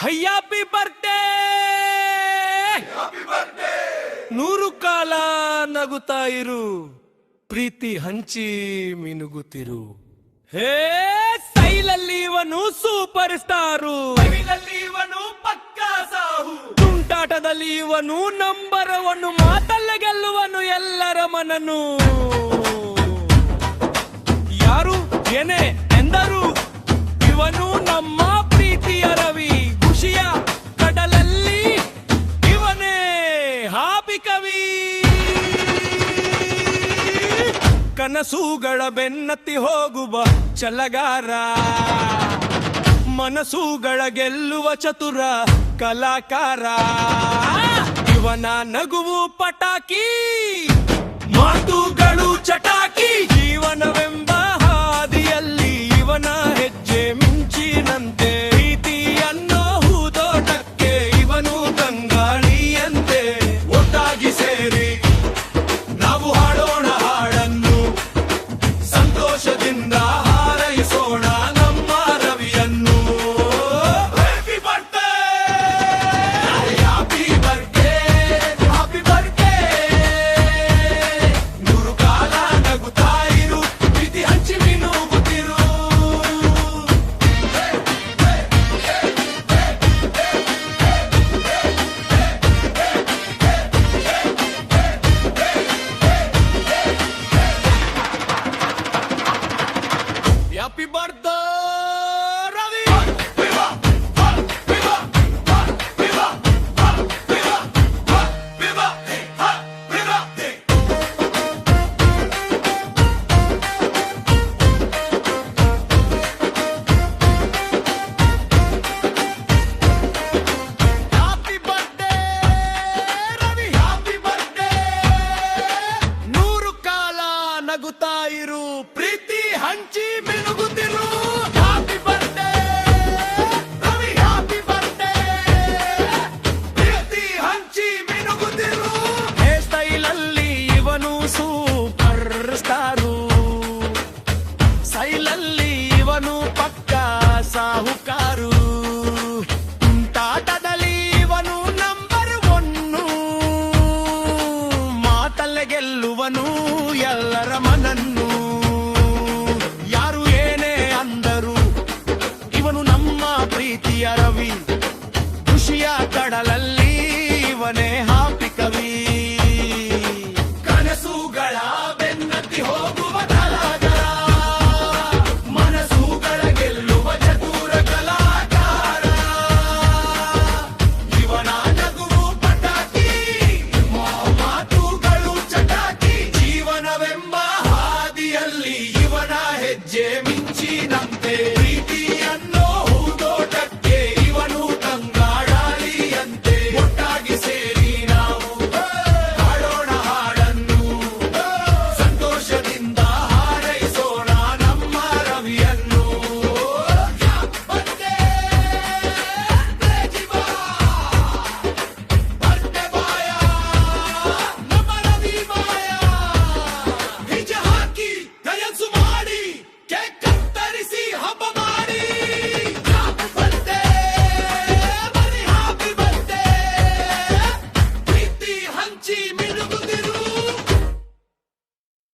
Happy birthday, ನೂರು ಕಾಲ ನಗುತ್ತಾ ಇರು, ಪ್ರೀತಿ ಹಂಚಿ ಮಿನುಗುತ್ತಿರು. ಹೇ ಸ್ಟೈಲಲ್ಲಿ ಇವನು ಸೂಪರ್ ಸ್ಟಾರು, ಇವನು ಪಕ್ಕಾ ಸಾಹು, ತುಂಟಾಟದಲ್ಲಿ ಇವನು ನಂಬರ್ ಒನ್, ಮಾತಲ್ಲ ಗೆಲ್ಲುವನು ಎಲ್ಲರ ಮನನು. ಯಾರು ಏನೇ ಎಂದರು ಇವನು ನಮ್ಮ ಪ್ರೀತಿಯ ರವಿ, ಖುಷಿಯ ಕಡಲಲ್ಲಿ ಇವನೇ ಹಾಪಿ ಕವಿ. ಕನಸುಗಳ ಬೆನ್ನತ್ತಿ ಹೋಗುವ ಛಲಗಾರ, ಮನಸ್ಸುಗಳ ಗೆಲ್ಲುವ ಚತುರ ಕಲಾಕಾರ. ಇವನ ನಗುವು ಪಟಾಕಿ, ಮಾತುಗಳು ಚಟಾಕಿ, ಜೀವನವೆಂಬ ಹಾದಿಯಲ್ಲಿ ಇವನ ಹೆಜ್ಜೆ ಮಿಂಚಿನಂತೆ. ಪ್ರೀತಿ ಅನ್ನೋ ಹೂದೋಟಕ್ಕೆ ಇವನು ಗಂಗಾಳಿಯಂತೆ. ಒಟ್ಟಾಗಿ ಸೇರಿ ನಾವು ಹಾಡೋಣ ಹಾಡನ್ನು, ಸಂತೋಷದಿಂದ ಹಾರೈಸೋಣ ನಮ್ಮ ರವಿಯನ್ನು. Happy birthday, happy birthday, happy birthday. ನೂರು ಕಾಲ ನಗುತ್ತಾ ಇರು, ಪ್ರೀತಿ ಹಂಚಿ ಮಿನುಗುತ್ತಿರು. Happy birthday Ravi. Happy birthday Ravi, happy birthday. ನೂರು ಕಾಲ ನಗುತ್ತಾ ಇರು, ಪ್ರೀತಿ ಹಂಚಿ ಮಿನುಗುತ್ತಿರು. Happy birthday Ravi, happy birthday. ಪ್ರೀತಿ ಹಂಚಿ ಮಿನುಗುತ್ತಿರು. ಹೇರ್ ಸ್ಟೈಲಲ್ಲಿ ಇವನು ಸೂಪರ್ ಸ್ಟಾರು, ಸೈಲಲ್ಲಿ ಇವನು ಪಕ್ಕ ಸಾಹುಕಾರು, ತುಂಟಾಟದಲ್ಲಿ ಇವನು ನಂಬರ್ ಒನ್ನು, ಮಾತಲ್ಲೇ ಗೆಲ್ಲುವನು ಎಲ್ಲರ ಮನನ್ನು. ಯಾರು ಏನೇ ಅಂದರು ಇವನು ನಮ್ಮ ಪ್ರೀತಿಯ ರವಿ, ಖುಷಿಯ ಕಡಲಲ್ಲಿ ಇವನೇ ಹಾಪಿ ಕವಿ.